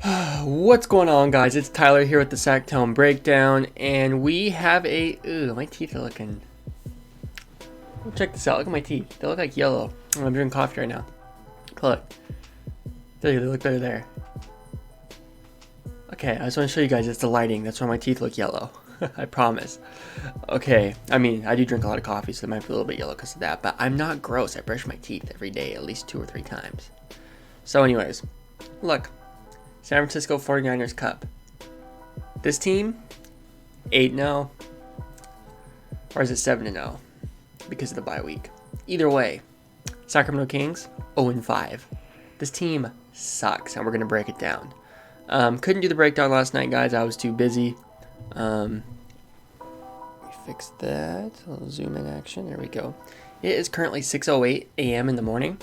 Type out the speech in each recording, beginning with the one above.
What's going on, guys? It's Tyler here with the Sacramento Breakdown, and we have a... Ooh, my teeth are looking... Check this out. Look at my teeth. They look like yellow. I'm drinking coffee right now. Look. They look better there. Okay, I just want to show you guys. It's the lighting. That's why my teeth look yellow. I promise. Okay, I mean, I do drink a lot of coffee, so they might be a little bit yellow because of that, but I'm not gross. I brush my teeth every day, at least 2 or 3 times. So anyways, look. San Francisco 49ers Cup. This team, 8-0. Or is it 7-0? Because of the bye week. Either way, Sacramento Kings, 0-5. This team sucks, and we're going to break it down. Couldn't do the breakdown last night, guys. I was too busy. Let me fix that. A little zoom in action. There we go. It is currently 6:08 a.m. in the morning.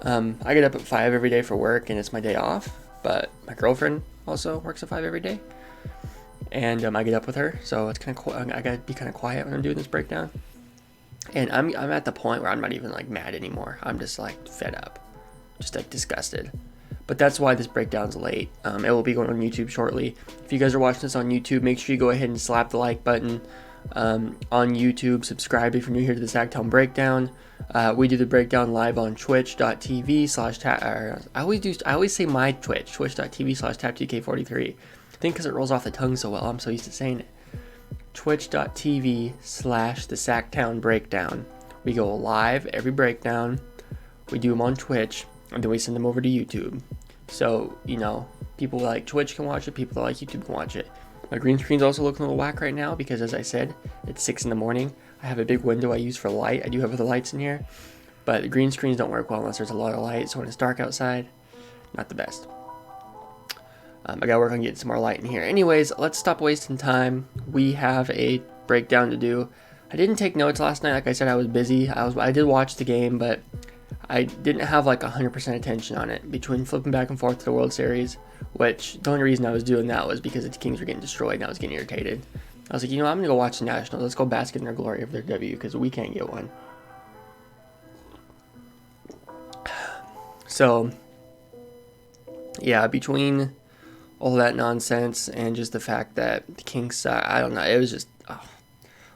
I get up at 5 every day for work, and it's my day off. But my girlfriend also works at 5 every day, and I get up with her, so it's kind of I gotta be kind of quiet when I'm doing this breakdown. And I'm at the point where I'm not even like mad anymore. I'm just like fed up, just like disgusted. But that's why this breakdown's late. It will be going on YouTube shortly. If you guys are watching this on YouTube, make sure you go ahead and slap the like button on YouTube. Subscribe if you're new here to the Sactown Breakdown. We do the breakdown live on twitch.tv/tap. I always say my Twitch, twitch.tv/tap2k43. I think because it rolls off the tongue so well, I'm so used to saying it. Twitch.tv/the Sactown Breakdown. We go live every breakdown. We do them on Twitch, and then we send them over to YouTube. So, you know, people that like Twitch can watch it, people that like YouTube can watch it. My green screen's also looking a little whack right now because, as I said, it's 6 in the morning. I have a big window I use for light. I do have other lights in here, but the green screens don't work well unless there's a lot of light. So when it's dark outside, not the best. I gotta work on getting some more light in here. Anyways, let's stop wasting time. We have a breakdown to do. I didn't take notes last night. Like I said, I was busy. I did watch the game, but I didn't have like 100% attention on it between flipping back and forth to the World Series, which the only reason I was doing that was because the Kings were getting destroyed and I was getting irritated. I was like, you know, I'm going to go watch the Nationals. Let's go bask in their glory of their W because we can't get one. So, yeah, between all that nonsense and just the fact that the Kings, I don't know, it was just,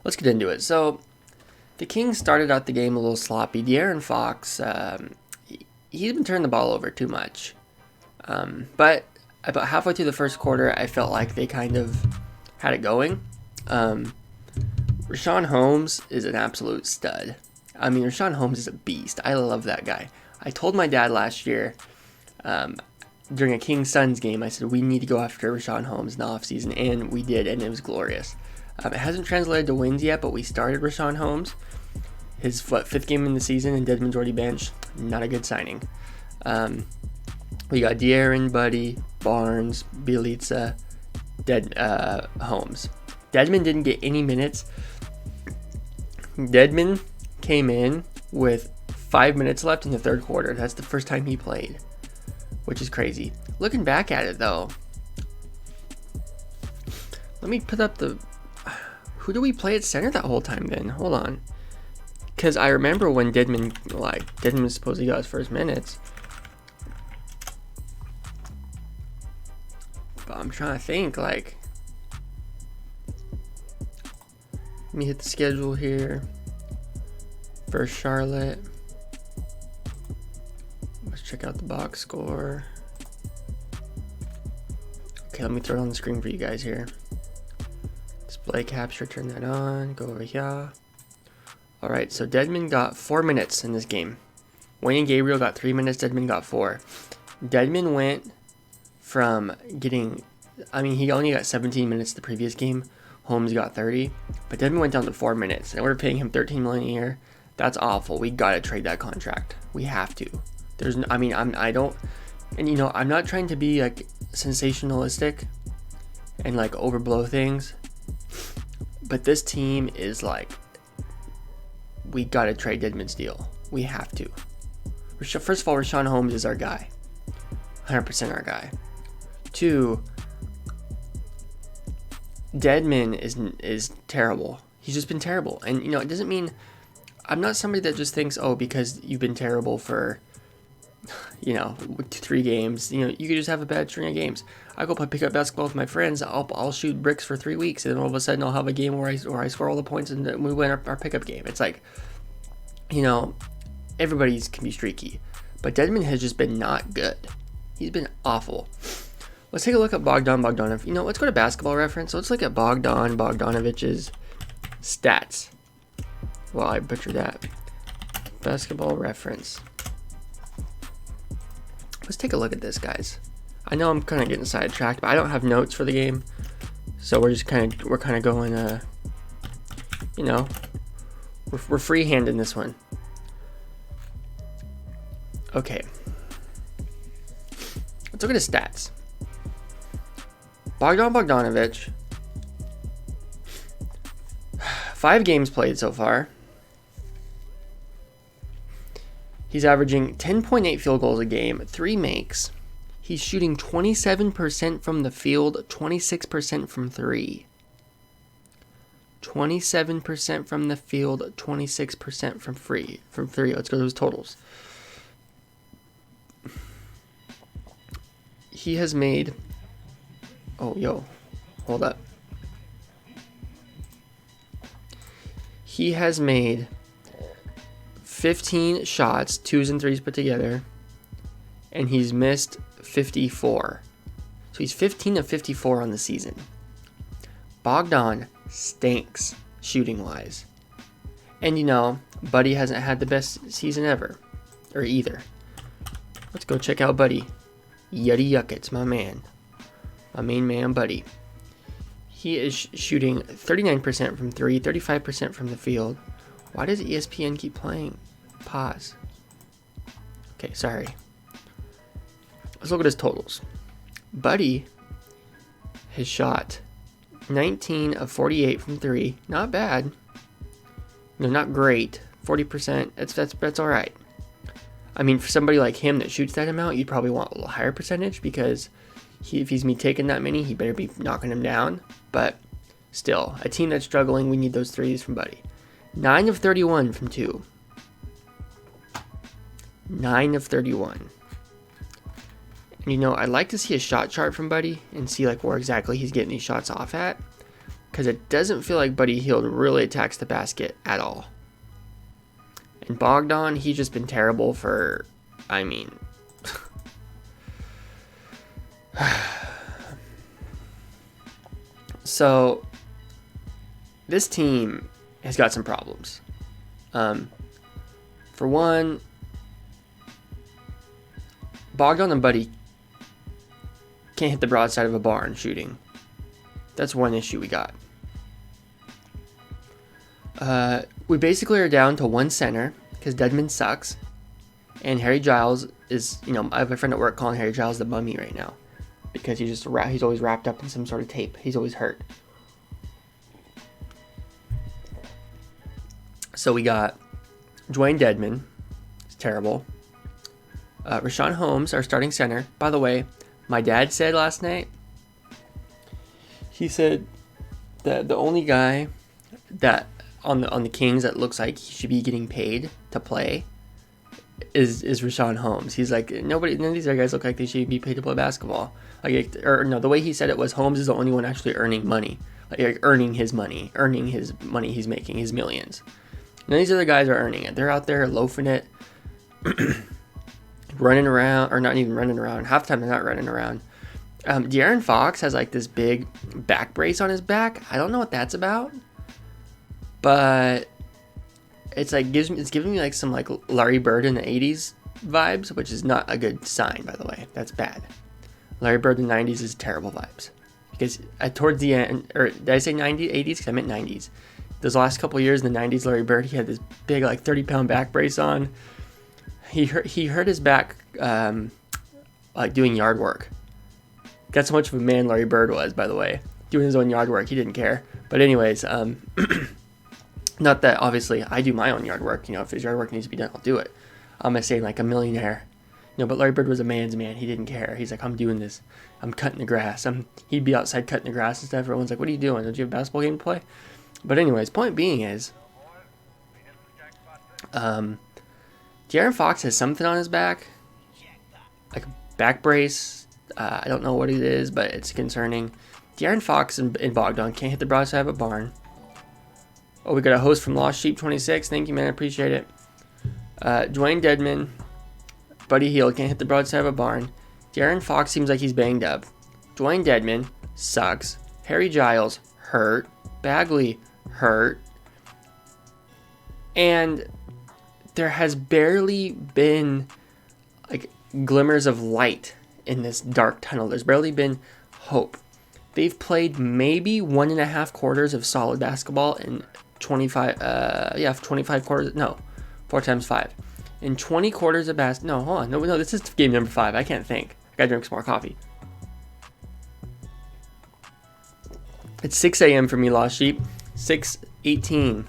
let's get into it. So, the Kings started out the game a little sloppy. Darren Fox, he's been turning the ball over too much. But about halfway through the first quarter, I felt like they kind of had it going. Rashawn Holmes is an absolute stud. I mean, Rashawn Holmes is a beast. I love that guy. I told my dad last year, during a Kings-Suns game, I said, we need to go after Rashawn Holmes in the offseason, and we did, and it was glorious. It hasn't translated to wins yet, but we started Rashawn Holmes. His 5th game in the season, and Dedmon's already benched. Not a good signing. We got De'Aaron, Buddy, Barnes, Bielitsa, Holmes. Dedmon didn't get any minutes. Dedmon came in with 5 minutes left in the third quarter. That's the first time he played, which is crazy. Looking back at it, though, let me put up the... Who do we play at center that whole time then? Hold on. Because I remember when Dedmon supposedly got his first minutes. But I'm trying to think, like... Let me hit the schedule here. First Charlotte. Let's check out the box score. Okay, let me throw it on the screen for you guys here. Display capture, turn that on. Go over here. Alright, so Dedmon got 4 minutes in this game. Wayne and Gabriel got 3 minutes. Dedmon got 4. Dedmon went from getting... I mean, he only got 17 minutes the previous game. Holmes got 30, but Dedmon went down to 4 minutes, and we're paying him $13 million a year. That's awful. We gotta trade that contract. We have to. I'm not trying to be like sensationalistic and like overblow things, but this team is like, we gotta trade Dedmon's deal. We have to. First of all, Rashawn Holmes is our guy, 100% our guy. 2. Dedmon is terrible. He's just been terrible. And, you know, it doesn't mean... I'm not somebody that just thinks, oh, because you've been terrible for you know, 3 games. You know, you could just have a bad string of games. I go play pickup basketball with my friends. I'll shoot bricks for 3 weeks, and then all of a sudden I'll have a game where I score all the points and we win our pickup game. It's like, you know, everybody's can be streaky, but Dedmon has just been not good. He's been awful. Let's take a look at Bogdanovich. You know, let's go to Basketball Reference. Let's look at Bogdanovich's stats. Well, I butchered that. Basketball Reference. Let's take a look at this, guys. I know I'm kind of getting sidetracked, but I don't have notes for the game, so we're kind of going, you know, we're freehanding this one. Okay. Let's look at his stats. Bogdanovich, 5 games played so far. He's averaging 10.8 field goals a game, 3 makes. He's shooting 27% from the field, 26% from 3. 27% from the field, 26% from 3. Let's go to his totals. He has made... hold up. He has made 15 shots, 2s and 3s put together, and he's missed 54. So he's 15 of 54 on the season. Bogdan stinks shooting-wise. And, you know, Buddy hasn't had the best season ever. Or either. Let's go check out Buddy. Yuddy Yuckets, my man. My main man, Buddy. He is shooting 39% from 3, 35% from the field. Why does ESPN keep playing? Pause. Okay, sorry. Let's look at his totals. Buddy has shot 19 of 48 from 3. Not bad. No, not great. 40%. That's all right. I mean, for somebody like him that shoots that amount, you'd probably want a little higher percentage because if he's taking that many, he better be knocking them down. But still, a team that's struggling, we need those 3s from Buddy. 9 of 31 from 2. 9 of 31. And, you know, I'd like to see a shot chart from Buddy and see like where exactly he's getting these shots off at, because it doesn't feel like Buddy Hield really attacks the basket at all. And Bogdan, he's just been terrible for, I mean... So, this team has got some problems. For one, Bogdan and Buddy can't hit the broadside of a barn shooting. That's one issue we got. We basically are down to one center because Dedmon sucks, and Harry Giles is, you know, I have a friend at work calling Harry Giles the mummy right now because he's always wrapped up in some sort of tape. He's always hurt. So we got Dwayne Dedmon. It's terrible. Rashawn Holmes, our starting center. By the way, my dad said last night, he said that the only guy that on the Kings that looks like he should be getting paid to play is Rashawn Holmes. He's like, none of these other guys look like they should be paid to play basketball. The way he said it was Holmes is the only one actually earning money, earning his money he's making, his millions. None of these other guys are earning it. They're out there loafing it, running around, or not even running around. Half the time they're not running around. Darren Fox has like this big back brace on his back. I don't know what that's about, but it's giving me like some like Larry Bird in the 80s vibes, which is not a good sign, by the way. That's bad. Larry Bird in the 90s is terrible vibes, because towards the end, or did I say 80s? Because I meant 90s. Those last couple years in the 90s, Larry Bird, he had this big like 30-pound back brace on. He hurt his back like doing yard work. That's how much of a man Larry Bird was, by the way. Doing his own yard work, he didn't care. But anyways, not that obviously I do my own yard work. You know, if his yard work needs to be done, I'll do it. I'm not saying like a millionaire. But Larry Bird was a man's man. He didn't care. He's like, I'm doing this. I'm cutting the grass. He'd be outside cutting the grass and stuff. Everyone's like, what are you doing? Don't you have a basketball game to play? But anyways, point being is, Darren Fox has something on his back. like a back brace. I don't know what it is, but it's concerning. Darren Fox and Bogdan can't hit the broadside of a barn. Oh, we got a host from Lost Sheep 26. Thank you, man. I appreciate it. Dwayne Dedmon, Buddy Hield can't hit the broadside of a barn. Darren Fox seems like he's banged up. Dwayne Dedmon sucks. Harry Giles hurt. Bagley hurt. And there has barely been like glimmers of light in this dark tunnel. There's barely been hope. They've played maybe 1.5 quarters of solid basketball in 25 quarters. No, 4 times 5. In 20 quarters of basketball. No, hold on. No, this is game number 5. I can't think. I gotta drink some more coffee. It's 6 a.m. for me, Lost Sheep. 6:18.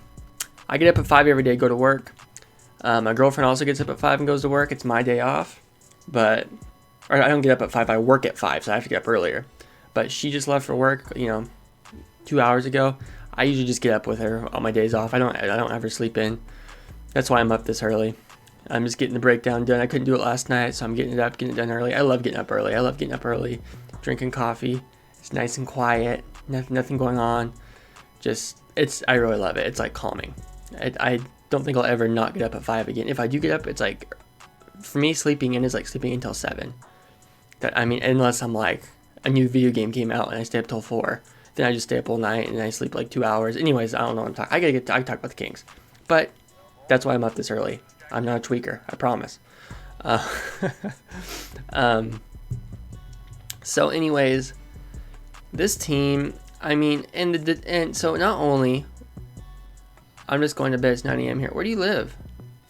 I get up at 5 every day, go to work. My girlfriend also gets up at 5 and goes to work. It's my day off. But or I don't get up at 5. I work at 5, so I have to get up earlier. But she just left for work, 2 hours ago. I usually just get up with her on my days off. I don't ever sleep in. That's why I'm up this early. I'm just getting the breakdown done. I couldn't do it last night, so I'm getting it done early. I love getting up early. Drinking coffee. It's nice and quiet. Nothing going on. I really love it. It's like calming. I don't think I'll ever not get up at 5 again. If I do get up, it's like, for me, sleeping in is like sleeping until 7. Unless I'm like, a new video game came out and I stay up till 4. Then I just stay up all night and I sleep like 2 hours. Anyways, I don't know what I'm talking. I talk about the Kings. But that's why I'm up this early. I'm not a tweaker, I promise. So anyways, this team, so not only, I'm just going to bed, it's 9 a.m. here. Where do you live?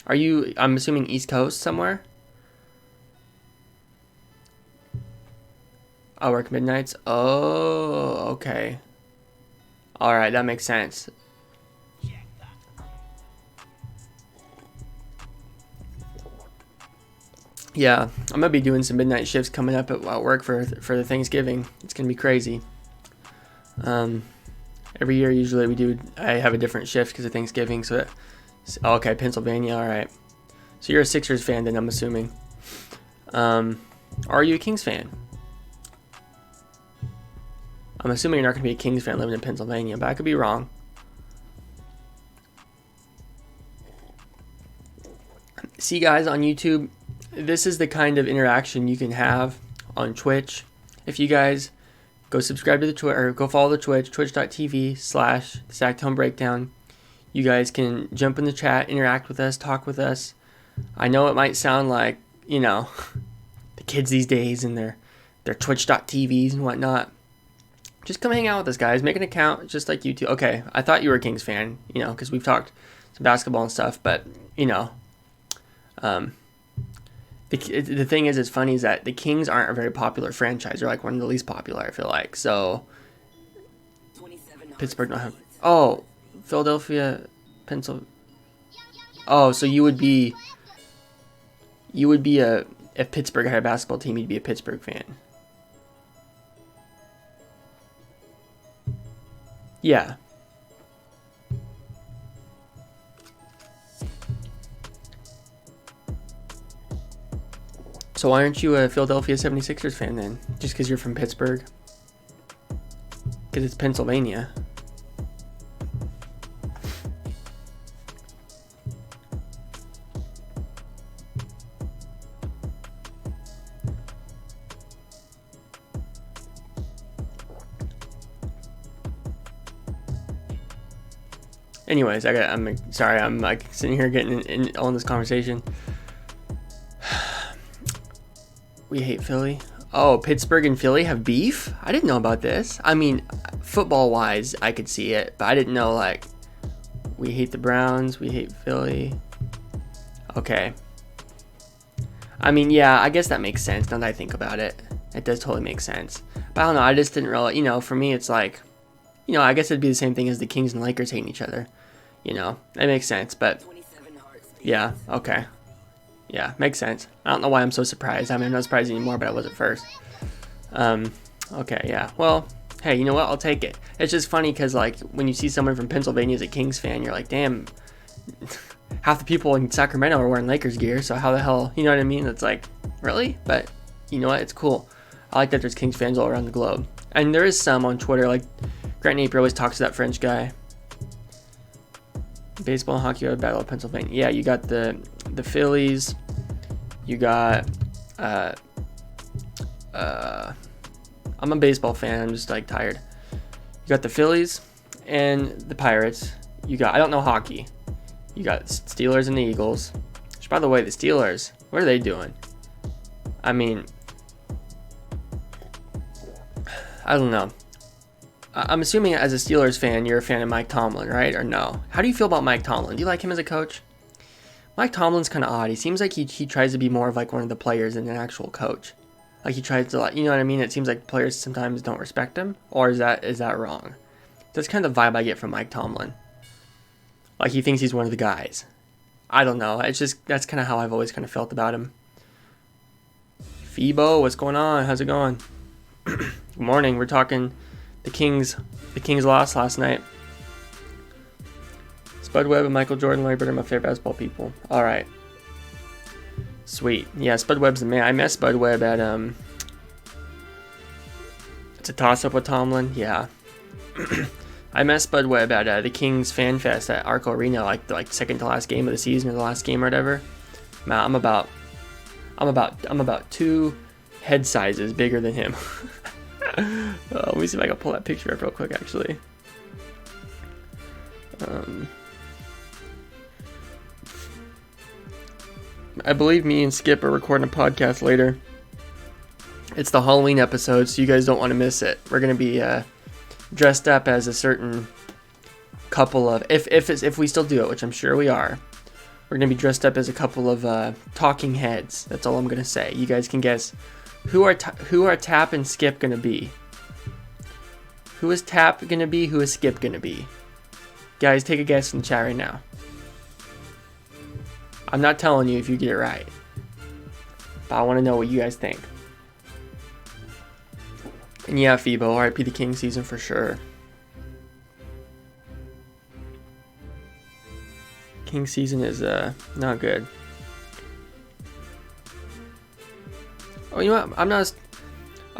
I'm assuming East Coast somewhere? I work midnights. Oh, okay. Alright, that makes sense. Yeah, I'm gonna be doing some midnight shifts coming up at work for the Thanksgiving. It's gonna be crazy. Every year, usually I have a different shift because of Thanksgiving. Okay, Pennsylvania. All right. So you're a Sixers fan, then I'm assuming. Are you a Kings fan? I'm assuming you're not gonna be a Kings fan living in Pennsylvania, but I could be wrong. See, guys, on YouTube, this is the kind of interaction you can have on Twitch. If you guys go subscribe to the Twitch, or go follow the Twitch, twitch.tv/SackToneBreakdown. You guys can jump in the chat, interact with us, talk with us. I know it might sound like, the kids these days and their twitch.tvs and whatnot. Just come hang out with us, guys. Make an account just like YouTube. Okay, I thought you were a Kings fan, because we've talked some basketball and stuff, but, the thing is, it's funny, is that the Kings aren't a very popular franchise. They're like one of the least popular, I feel like. So, Pittsburgh don't have... Oh, Philadelphia, Pennsylvania... Oh, so you would be if Pittsburgh had a basketball team, you'd be a Pittsburgh fan. Yeah. So why aren't you a Philadelphia 76ers fan then? Just because you're from Pittsburgh? Because it's Pennsylvania. Anyways, I'm sorry, I'm like sitting here getting in on this conversation. We hate Philly. Oh, Pittsburgh and Philly have beef? I didn't know about this. Football-wise, I could see it, but I didn't know, we hate the Browns, we hate Philly. Okay. Yeah, I guess that makes sense now that I think about it. It does totally make sense. But I don't know, I just didn't really, for me it's like, I guess it'd be the same thing as the Kings and Lakers hating each other. That makes sense, but yeah, okay. Yeah, makes sense. I don't know why I'm so surprised. I'm not surprised anymore, but I was at first. Okay, yeah. Well, hey, you know what? I'll take it. It's just funny because, when you see someone from Pennsylvania as a Kings fan, you're like, damn, half the people in Sacramento are wearing Lakers gear, so how the hell, you know what I mean? It's like, really? But You know what? It's cool. I like that there's Kings fans all around the globe. And there is some on Twitter, like Grant Napier always talks to that French guy. Baseball and hockey are the Battle of Pennsylvania. Yeah, you got the Phillies. You got I'm a baseball fan. I'm just like tired. You got the Phillies and the Pirates. You got, I don't know hockey. You got Steelers and the Eagles. Which, by the way, the Steelers, what are they doing? I mean, I don't know. I'm assuming as a Steelers fan, you're a fan of Mike Tomlin, right? Or no? How do you feel about Mike Tomlin? Do you like him as a coach? Mike Tomlin's kind of odd. He seems like he tries to be more of like one of the players than an actual coach. Like he tries to, you know what I mean? It seems like players sometimes don't respect him. Or is that wrong? That's kind of the vibe I get from Mike Tomlin. Like he thinks he's one of the guys. I don't know. It's just, that's kind of how I've always kind of felt about him. Phoebo, what's going on? How's it going? Good morning. We're talking the Kings lost last night. Spud Webb and Michael Jordan, Larry Bird are my favorite basketball people. All right. Sweet. Yeah, Spud Webb's the man. I met Spud Webb at it's a toss-up with Tomlin. Yeah. I met Spud Webb at the Kings Fan Fest at Arco Arena, like second to last game of the season or the last game or whatever. Man, I'm about 2 head sizes bigger than him. Let me see if I can pull that picture up real quick, actually. I believe me and Skip are recording a podcast later. It's the Halloween episode, so you guys don't want to miss it. We're going to be dressed up as a certain couple of... If we still do it, which I'm sure we are. We're going to be dressed up as a couple of talking heads. That's all I'm going to say. You guys can guess who are Tap and Skip going to be. Who is Tap going to be? Who is Skip going to be? Guys, take a guess in the chat right now. I'm not telling you if you get it right. But I want to know what you guys think. And yeah, Phoebo, RIP the King season for sure. King season is not good. Oh, you know what? I'm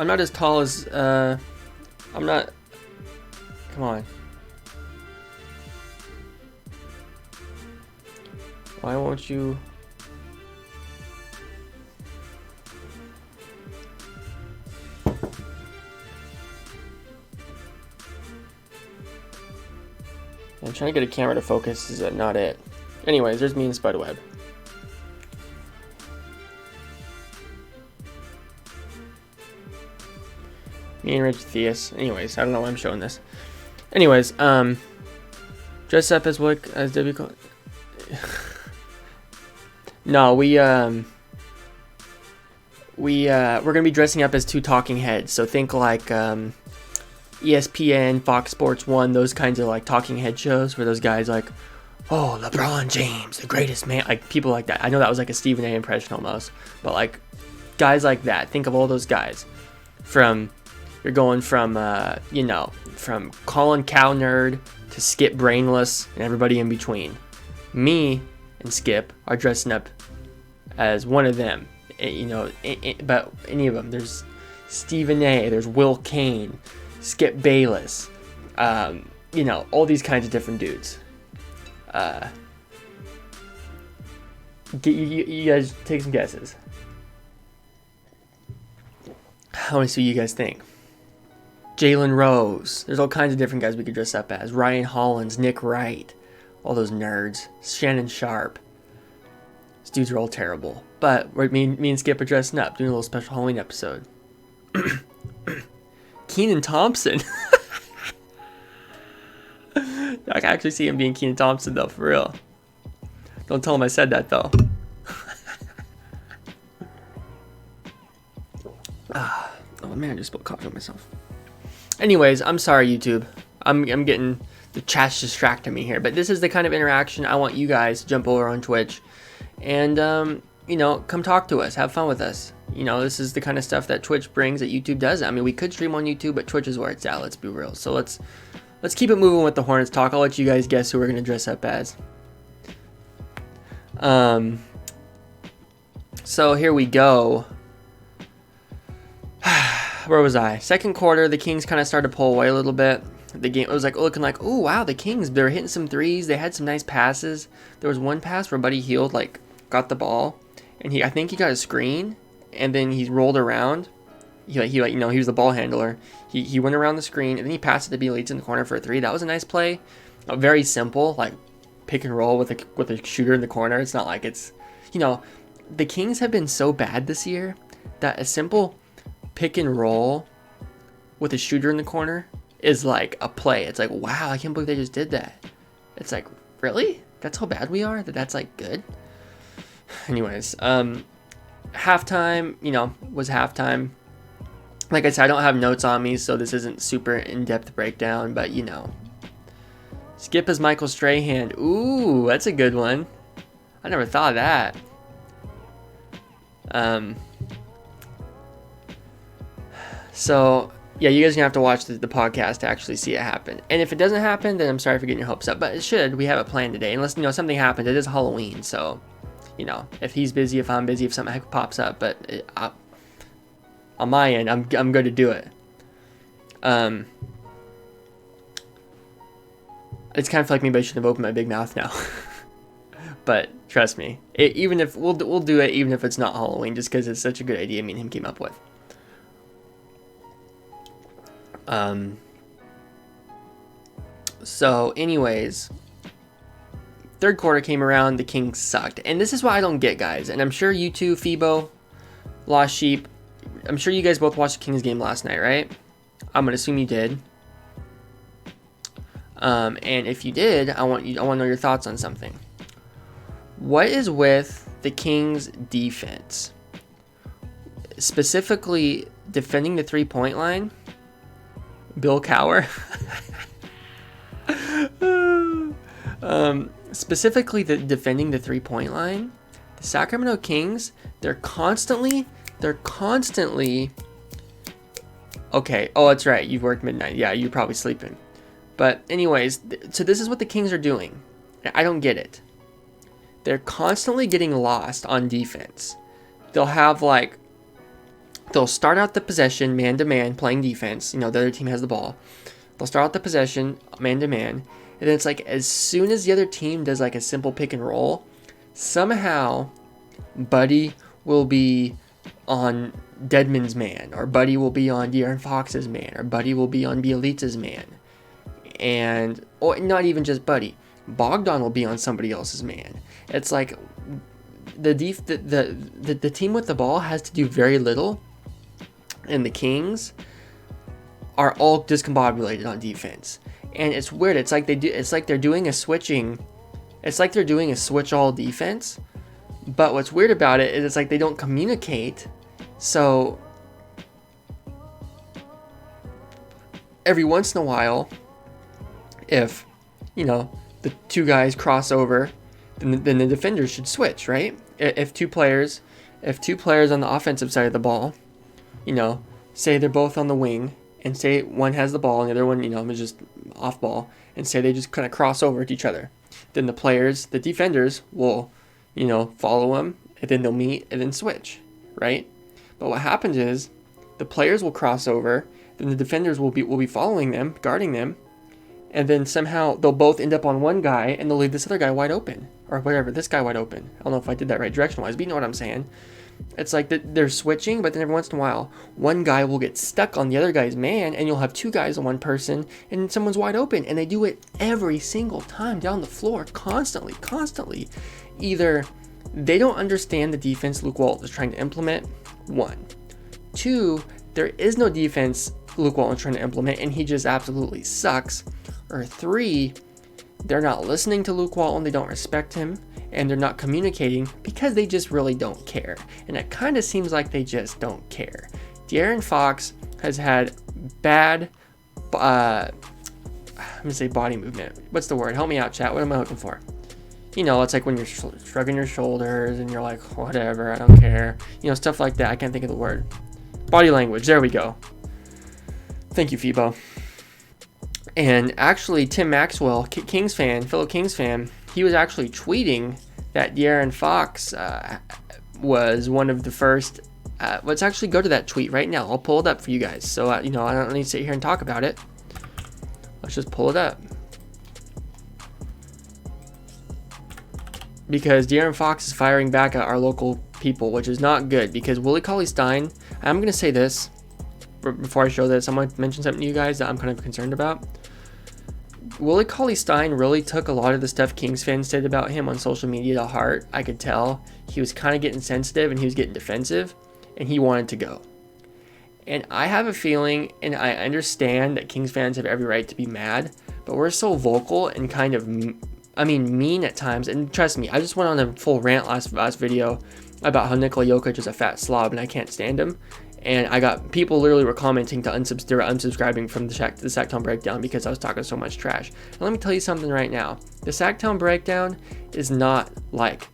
not as tall as I'm not. Come on. Why won't you? I'm trying to get a camera to focus. Is that not it? Anyways, there's me and Spud Webb. Me and Rich Theus. Anyways, I don't know why I'm showing this. Anyways, dress up as what? As Debbie called. No, we're gonna be dressing up as 2 talking heads. So think like ESPN, Fox Sports 1, those kinds of like talking head shows where those guys like, oh, LeBron James, the greatest man, like people like that. I know that was like a Stephen A. impression almost, but like guys like that. Think of all those guys. You're going from from Colin Cow Nerd to Skip Brainless and everybody in between. Me and Skip are dressing up as one of them. But any of them. There's Stephen A. There's Will Kane, Skip Bayless. All these kinds of different dudes. You guys take some guesses. I want to see what you guys think. Jalen Rose. There's all kinds of different guys we could dress up as. Ryan Hollins, Nick Wright. All those nerds. Shannon Sharp. These dudes are all terrible. But me and Skip are dressing up, doing a little special Halloween episode. Keenan Thompson. I can actually see him being Keenan Thompson, though, for real. Don't tell him I said that, though. Oh, man, I just spilled coffee on myself. Anyways, I'm sorry, YouTube. I'm getting the chat's distracting me here. But this is the kind of interaction I want you guys to jump over on Twitch. And, come talk to us. Have fun with us. This is the kind of stuff that Twitch brings that YouTube does. I mean, we could stream on YouTube, but Twitch is where it's at. Let's be real. So let's keep it moving with the Hornets talk. I'll let you guys guess who we're going to dress up as. So here we go. where was I? Second quarter, the Kings kind of started to pull away a little bit. The game, it was like looking like, oh wow, the Kings, they were hitting some threes. They had some nice passes. There was one pass where Buddy Hield like got the ball, and I think he got a screen, and then he rolled around. He was the ball handler. He went around the screen, and then he passed it to Bielitsa in the corner for a three. That was a nice play. Very simple, like pick and roll with a shooter in the corner. It's not like it's, the Kings have been so bad this year that a simple pick and roll with a shooter in the corner is like a play. It's like, wow, I can't believe they just did that. It's like, really? That's how bad we are? That's like good? Anyways, halftime, was halftime. Like I said, I don't have notes on me, so this isn't super in-depth breakdown, but Skip as Michael Strahan. Ooh, that's a good one. I never thought of that. So, yeah, you guys are going to have to watch the podcast to actually see it happen. And if it doesn't happen, then I'm sorry for getting your hopes up. But it should. We have it planned today. Unless, something happens. It is Halloween. So, if he's busy, if I'm busy, if something pops up. But on my end, I'm going to do it. It's kind of like me, but I shouldn't have opened my big mouth now. But trust me, even if we'll do it, even if it's not Halloween, just because it's such a good idea me and him came up with. So anyways, third quarter came around, the Kings sucked. And this is what I don't get, guys. And I'm sure you too, Phoebo, Lost Sheep. I'm sure you guys both watched the Kings game last night, right? I'm going to assume you did. And if you did, I want to know your thoughts on something. What is with the Kings defense? Specifically defending the 3-point line. Bill Cowher. Specifically defending the 3-point line. The Sacramento Kings, they're constantly okay. Oh, that's right. You've worked midnight. Yeah, you're probably sleeping. But anyways, so this is what the Kings are doing. I don't get it. They're constantly getting lost on defense. They'll start out the possession man-to-man playing defense. The other team has the ball. They'll start out the possession man-to-man. And then it's like as soon as the other team does like a simple pick and roll, somehow Buddy will be on Dedmon's man, or Buddy will be on Darren Fox's man, or Buddy will be on Bielitsa's man. Or not even just Buddy. Bogdan will be on somebody else's man. It's like the team with the ball has to do very little, and the Kings are all discombobulated on defense. And it's weird. It's like they're doing a switching. It's like they're doing a switch all defense. But what's weird about it is it's like they don't communicate. So every once in a while, if the two guys cross over, then the defenders should switch, right? If two players on the offensive side of the ball, say they're both on the wing, and say one has the ball and the other one, is just off ball, and say they just kind of cross over to each other, then the defenders will, follow them, and then they'll meet and then switch, right? But what happens is the players will cross over, then the defenders will be following them, guarding them, and then somehow they'll both end up on one guy, and they'll leave this other guy wide open, or whatever, this guy wide open. I don't know if I did that right direction-wise, but you know what I'm saying. It's like they're switching, but then every once in a while, one guy will get stuck on the other guy's man, and you'll have two guys on one person, and someone's wide open. And they do it every single time down the floor, constantly. Either they don't understand the defense Luke Walton is trying to implement, 1. 2, there is no defense Luke Walton is trying to implement, and he just absolutely sucks. Or 3, they're not listening to Luke Walton, they don't respect him, and they're not communicating because they just really don't care. And it kind of seems like they just don't care. Darren Fox has had bad, I'm going to say body movement. What's the word? Help me out, chat. What am I looking for? It's like when you're shrugging your shoulders and you're like, whatever, I don't care. Stuff like that. I can't think of the word. Body language. There we go. Thank you, Phoebo. And actually, Tim Maxwell, fellow Kings fan, he was actually tweeting that Darren Fox was one of the first let's actually go to that tweet right now. I'll pull it up for you guys. So, I don't need to sit here and talk about it. Let's just pull it up. Because Darren Fox is firing back at our local people, which is not good. Because Willie Cauley-Stein, I'm going to say this before I show this. I'm going to mention something to you guys that I'm kind of concerned about. Willie Cauley-Stein really took a lot of the stuff Kings fans said about him on social media to heart. I could tell he was kind of getting sensitive and he was getting defensive, and he wanted to go. And I have a feeling, and I understand that Kings fans have every right to be mad, but we're so vocal and kind of, mean at times. And trust me, I just went on a full rant last video about how Nikola Jokic is a fat slob and I can't stand him. And I got people literally were commenting to unsubscribing from the Sacktown Breakdown because I was talking so much trash. And let me tell you something right now. The Sacktown Breakdown is not like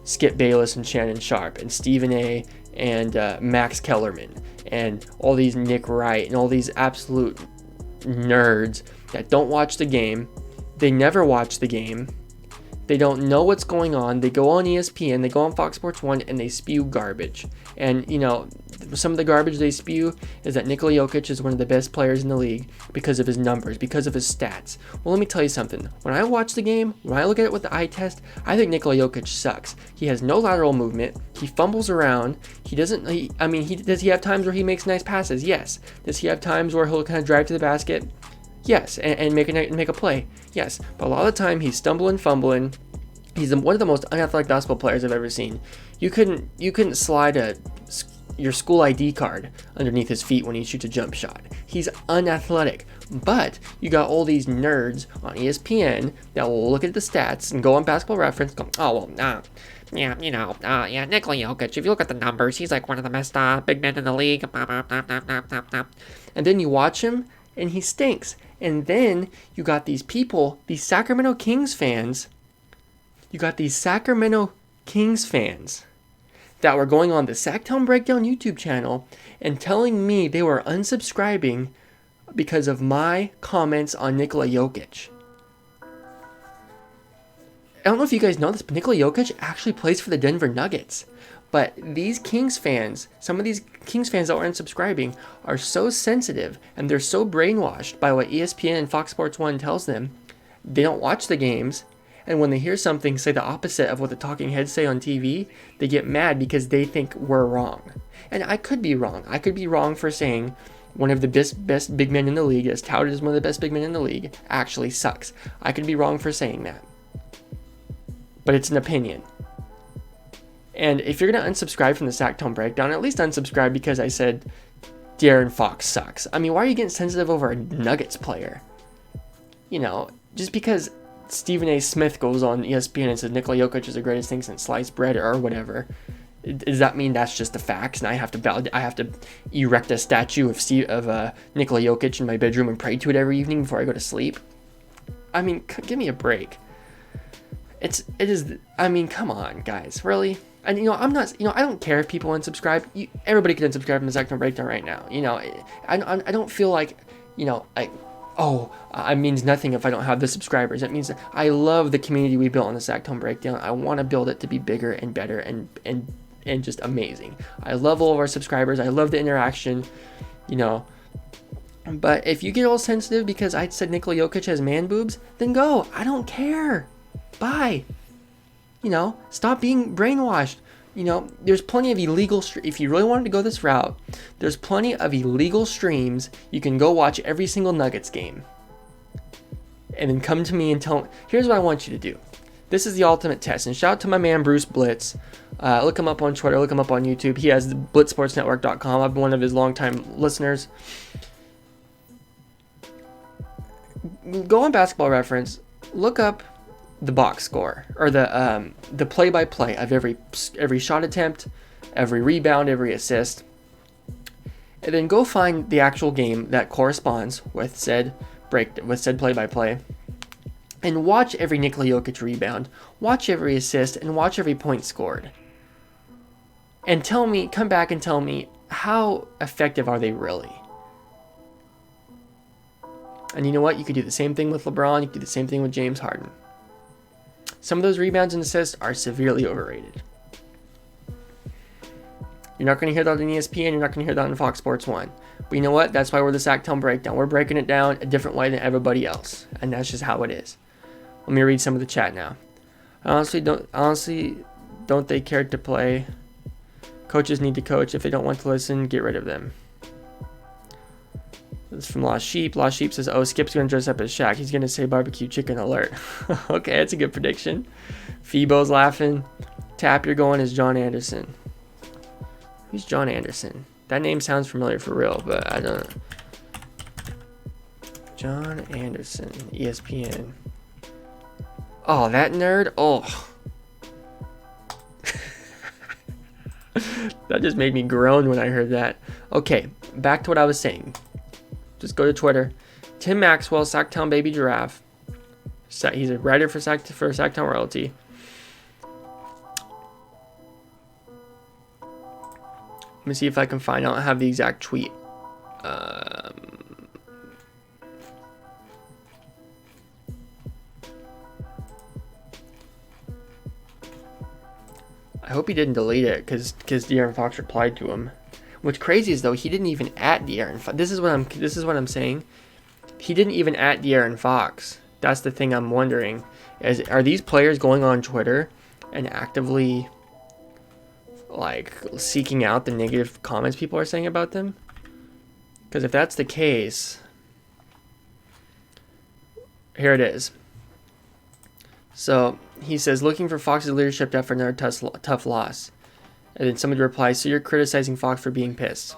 Skip Bayless and Shannon Sharp and Stephen A. and Max Kellerman and all these Nick Wright and all these absolute nerds that don't watch the game. They never watch the game. They don't know what's going on. They go on ESPN, they go on Fox Sports 1, and they spew garbage. And, some of the garbage they spew is that Nikola Jokic is one of the best players in the league because of his numbers, because of his stats. Well, let me tell you something. When I watch the game, when I look at it with the eye test, I think Nikola Jokic sucks. He has no lateral movement. He fumbles around. Does he have times where he makes nice passes? Yes. Does he have times where he'll kind of drive to the basket? Yes, and make a play. Yes, but a lot of the time he's stumbling, fumbling. He's one of the most unathletic basketball players I've ever seen. You couldn't slide your school ID card underneath his feet when he shoots a jump shot. He's unathletic. But you got all these nerds on ESPN that will look at the stats and go on Basketball Reference, go, Nikola Jokic, if you look at the numbers, he's like one of the best big men in the league. And then you watch him, and he stinks. And then you got these people, these Sacramento Kings fans. You got these Sacramento Kings fans that were going on the Sacktown Breakdown YouTube channel and telling me they were unsubscribing because of my comments on Nikola Jokic. I don't know if you guys know this, but Nikola Jokic actually plays for the Denver Nuggets. But these Kings fans, some of these Kings fans that were unsubscribing, are so sensitive and they're so brainwashed by what ESPN and Fox Sports 1 tells them. They don't watch the games, and when they hear something say the opposite of what the talking heads say on TV, they get mad because they think we're wrong. And I could be wrong. I could be wrong for saying one of the best big men in the league, as touted as one of the best big men in the league, actually sucks. I could be wrong for saying that. But it's an opinion. And if you're going to unsubscribe from the Sacktown Breakdown, at least unsubscribe because I said Darren Fox sucks. Why are you getting sensitive over a Nuggets player? Just because Stephen A. Smith goes on ESPN and says Nikola Jokic is the greatest thing since sliced bread or whatever, does that mean that's just the facts and I have to erect a statue of Nikola Jokic in my bedroom and pray to it every evening before I go to sleep? Give me a break. It is. Come on, guys, really. And I'm not. I don't care if people unsubscribe. Everybody can unsubscribe from the Sacktown Breakdown right now. I don't feel like, it means nothing if I don't have the subscribers. It means that I love the community we built on the Sacktown Breakdown. I want to build it to be bigger and better and just amazing. I love all of our subscribers. I love the interaction. But if you get all sensitive because I said Nikola Jokic has man boobs, then go. I don't care. Bye. Stop being brainwashed. There's plenty of illegal, if you really wanted to go this route, there's plenty of illegal streams. You can go watch every single Nuggets game. And then come to me and tell me, here's what I want you to do. This is the ultimate test. And shout out to my man, Bruce Blitz. Look him up on Twitter, look him up on YouTube. He has blitzsportsnetwork.com. I've been one of his longtime listeners. Go on Basketball Reference, look up the box score or the play-by-play of every shot attempt, every rebound, every assist, and then go find the actual game that corresponds with said play-by-play, and watch every Nikola Jokic rebound, watch every assist, and watch every point scored, and come back and tell me how effective are they really. And you know what? You could do the same thing with LeBron. You could do the same thing with James Harden. Some of those rebounds and assists are severely overrated. You're not going to hear that on ESPN. You're not going to hear that on Fox Sports 1. But you know what? That's why we're the Sacktown Breakdown. We're breaking it down a different way than everybody else. And that's just how it is. Let me read some of the chat now. Honestly, don't they care to play? Coaches need to coach. If they don't want to listen, get rid of them. This is from Lost Sheep. Lost Sheep says, oh, Skip's going to dress up as Shaq. He's going to say barbecue chicken alert. Okay, that's a good prediction. Phoebo's laughing. Tap, you're going as John Anderson. Who's John Anderson? That name sounds familiar for real, but I don't know. John Anderson, ESPN. Oh, that nerd? Oh. That just made me groan when I heard that. Okay, back to what I was saying. Just go to Twitter. Tim Maxwell, Sacktown Baby Giraffe. He's a writer for Sacktown Royalty. Let me see if I can find. I don't have the exact tweet. I hope he didn't delete it because Darren Fox replied to him. What's crazy is though he didn't even at Darren Fox. This is what I'm saying. He didn't even at Darren Fox. That's the thing I'm wondering. Are these players going on Twitter and actively like seeking out the negative comments people are saying about them? Because if that's the case, here it is. So he says, looking for Fox's leadership after another tough loss. And then somebody replies, so you're criticizing Fox for being pissed.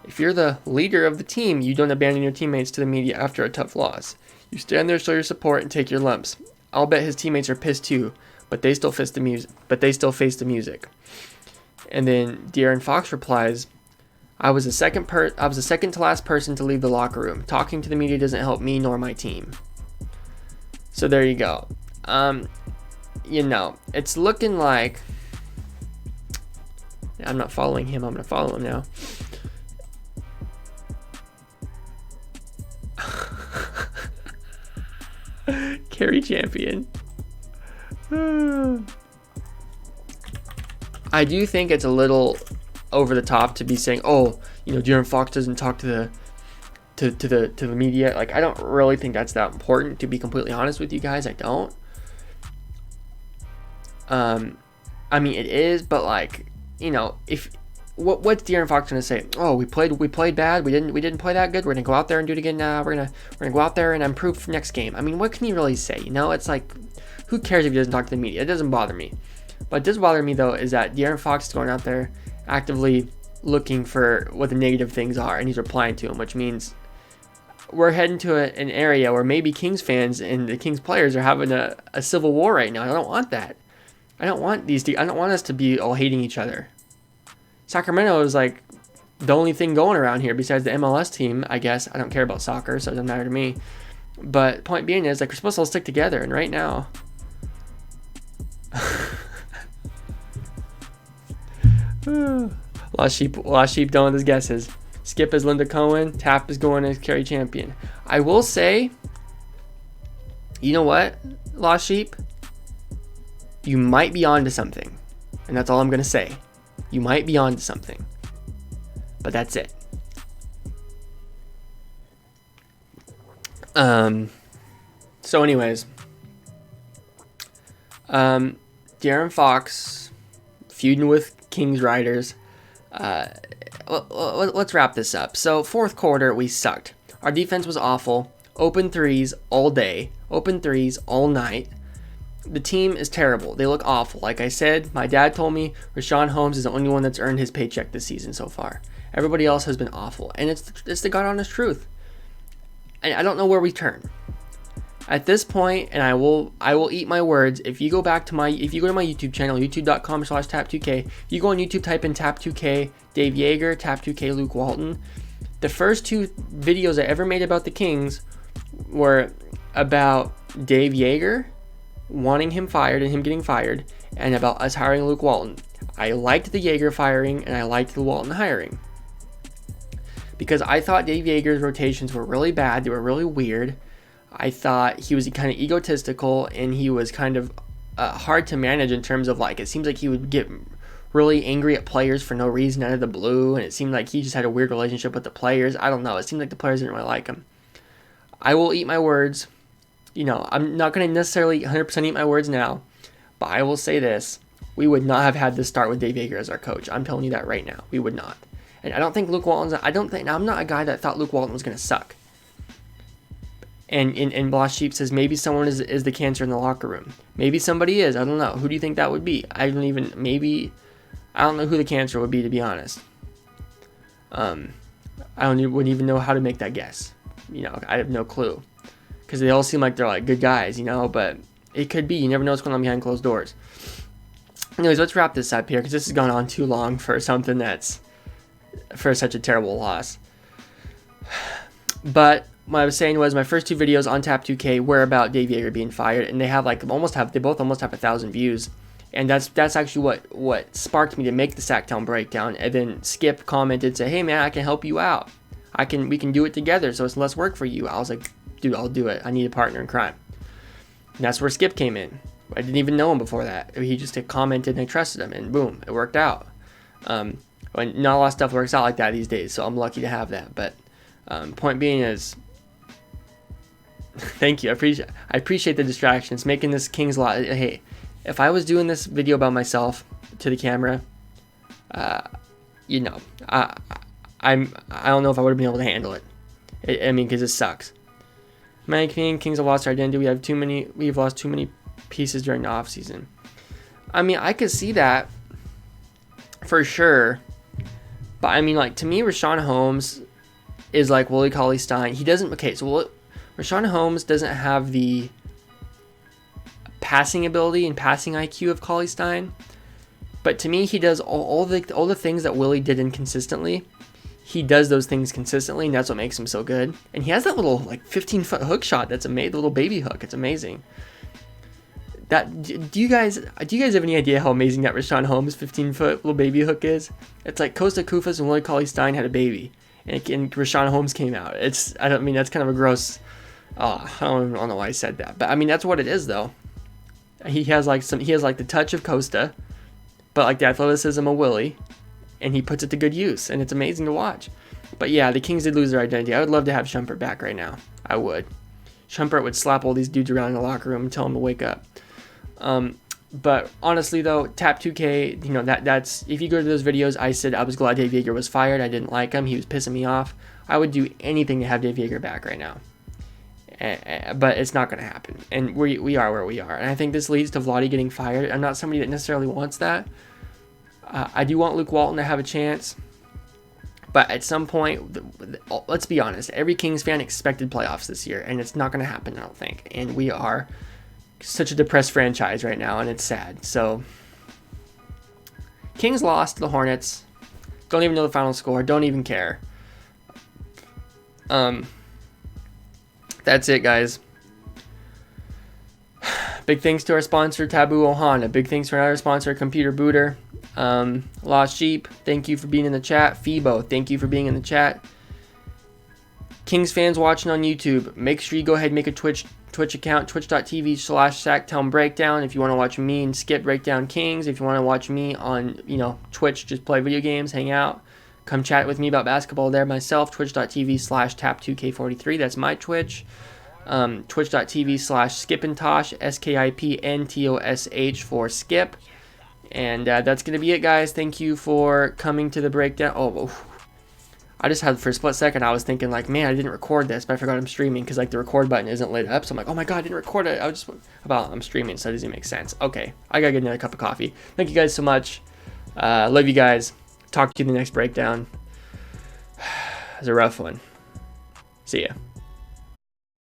If you're the leader of the team, you don't abandon your teammates to the media after a tough loss. You stand there, show your support, and take your lumps. I'll bet his teammates are pissed too, but they still face the music. And then Darren Fox replies, I was the second to last person to leave the locker room. Talking to the media doesn't help me nor my team. So there you go. It's looking like I'm not following him. I'm gonna follow him now. Carry champion. I do think it's a little over the top to be saying, oh, Darren Fox doesn't talk to the media. Like, I don't really think that's that important, to be completely honest with you guys. I don't. I mean, it is, but like, if what's Darren Fox gonna say? Oh, we played bad. We didn't play that good. We're gonna go out there and do it again. We're gonna go out there and improve for next game. I mean, what can he really say? It's like, who cares if he doesn't talk to the media? It doesn't bother me. What does bother me though is that Darren Fox is going out there actively looking for what the negative things are, and he's replying to them, which means we're heading to an area where maybe Kings fans and the Kings players are having a civil war right now. I don't want that. I don't want us to be all hating each other. Sacramento is like the only thing going around here besides the MLS team, I guess. I don't care about soccer, so it doesn't matter to me. But point being is, like, we're supposed to all stick together, and right now, Lost Sheep done with his guesses. Skip is Linda Cohen. Tap is going as Carry Champion. I will say, you know what, Lost Sheep? You might be onto something. And that's all I'm going to say. You might be onto something. But that's it. So anyways. Darren Fox feuding with Kings Riders. Let's wrap this up. So fourth quarter, we sucked. Our defense was awful. Open threes all day. Open threes all night. The team is terrible. They look awful. Like I said, my dad told me Rashawn Holmes is the only one that's earned his paycheck this season so far. Everybody else has been awful. And it's the God honest truth. And I don't know where we turn. At this point, and I will eat my words, if you go to my YouTube channel, youtube.com/tap2k, if you go on YouTube, type in tap2k Dave Yeager, tap2k Luke Walton. The first two videos I ever made about the Kings were about Dave Yeager wanting him fired and him getting fired, and about us hiring Luke Walton. I liked the Yeager firing and I liked the Walton hiring, because I thought Dave Yeager's rotations were really bad. They were really weird. I thought he was kind of egotistical, and he was kind of hard to manage in terms of, like, it seems like he would get really angry at players for no reason out of the blue, and it seemed like he just had a weird relationship with the players. I don't know. It seemed like the players didn't really like him. I will eat my words. You know, I'm not going to necessarily 100% eat my words now, but I will say this. We would not have had this start with Dave Yeager as our coach. I'm telling you that right now. We would not. And I don't think Luke Walton's... I'm not a guy that thought Luke Walton was going to suck. And Boss Sheep says, maybe someone is the cancer in the locker room. Maybe somebody is. I don't know. Who do you think that would be? I don't know who the cancer would be, to be honest. Wouldn't even know how to make that guess. You know, I have no clue. Because they all seem like they're like good guys, you know, but it could be. You never know what's going on behind closed doors. Anyways, let's wrap this up here, because this has gone on too long for something that's for such a terrible loss. But what I was saying was my first two videos on Tap 2K were about Dave Yeager being fired, and they both almost have 1,000 views, and that's actually what sparked me to make the Sacktown breakdown. And then Skip commented, say, hey man, I can help you out. We can do it together, so it's less work for you. I was like, dude, I'll do it. I need a partner in crime. And that's where Skip came in. I didn't even know him before that. He just commented and I trusted him, and boom, it worked out. And not a lot of stuff works out like that these days, so I'm lucky to have that. But point being is, thank you. I appreciate the distractions. Making this Kings lot. Hey, if I was doing this video by myself to the camera, you know, I don't know if I would have been able to handle it. I mean, because it sucks. My opinion, Kings have lost our identity. We've lost too many pieces during the offseason. I mean, I could see that for sure. But I mean, like, to me, Rashawn Holmes is like Willie Cauley-Stein. He doesn't. Okay, so Rashawn Holmes doesn't have the passing ability and passing IQ of Cauley-Stein, but to me, he does all the things that Willie did inconsistently. He does those things consistently, and that's what makes him so good. And he has that little like 15-foot hook shot that's amazing, the little baby hook. It's amazing. Do you guys have any idea how amazing that Rashawn Holmes 15-foot little baby hook is? It's like Costa Kufas and Willie Cauley-Stein had a baby, and Rashawn Holmes came out. That's kind of a gross. I don't know why I said that, but I mean that's what it is though. He has like the touch of Costa, but like the athleticism of Willie, and he puts it to good use, and it's amazing to watch. But yeah, the Kings did lose their identity. I would love to have Shumpert back right now. I would. Shumpert would slap all these dudes around in the locker room and tell them to wake up. But honestly though, Tap 2K, you know, that's if you go to those videos, I said I was glad Dave Yeager was fired. I didn't like him. He was pissing me off. I would do anything to have Dave Yeager back right now. But it's not going to happen. And we are where we are. And I think this leads to Vlade getting fired. I'm not somebody that necessarily wants that. I do want Luke Walton to have a chance. But at some point, let's be honest, every Kings fan expected playoffs this year, and it's not going to happen, I don't think. And we are such a depressed franchise right now, and it's sad. So, Kings lost to the Hornets. Don't even know the final score. Don't even care. That's it, guys. Big thanks to our sponsor, Taboo Ohana. Big thanks to our sponsor, Computer Booter. Lost Sheep, thank you for being in the chat. Phoebo, thank you for being in the chat. Kings fans watching on YouTube, make sure you go ahead and make a Twitch account, twitch.tv/SacktownBreakdown if you want to watch me and Skip break down Kings. If you want to watch me on, Twitch, just play video games, hang out. Come chat with me about basketball there myself, twitch.tv/tap2k43. That's my Twitch. Twitch.tv/skipintosh, SKIPNTOSH for Skip. And that's going to be it, guys. Thank you for coming to the breakdown. I just had for a split second, I was thinking like, man, I didn't record this, but I forgot I'm streaming because like the record button isn't lit up. So I'm like, oh my God, I didn't record it. I'm streaming, so it doesn't make sense. Okay, I got to get another cup of coffee. Thank you guys so much. Love you guys. Talk to you in the next breakdown. It was a rough one. See ya.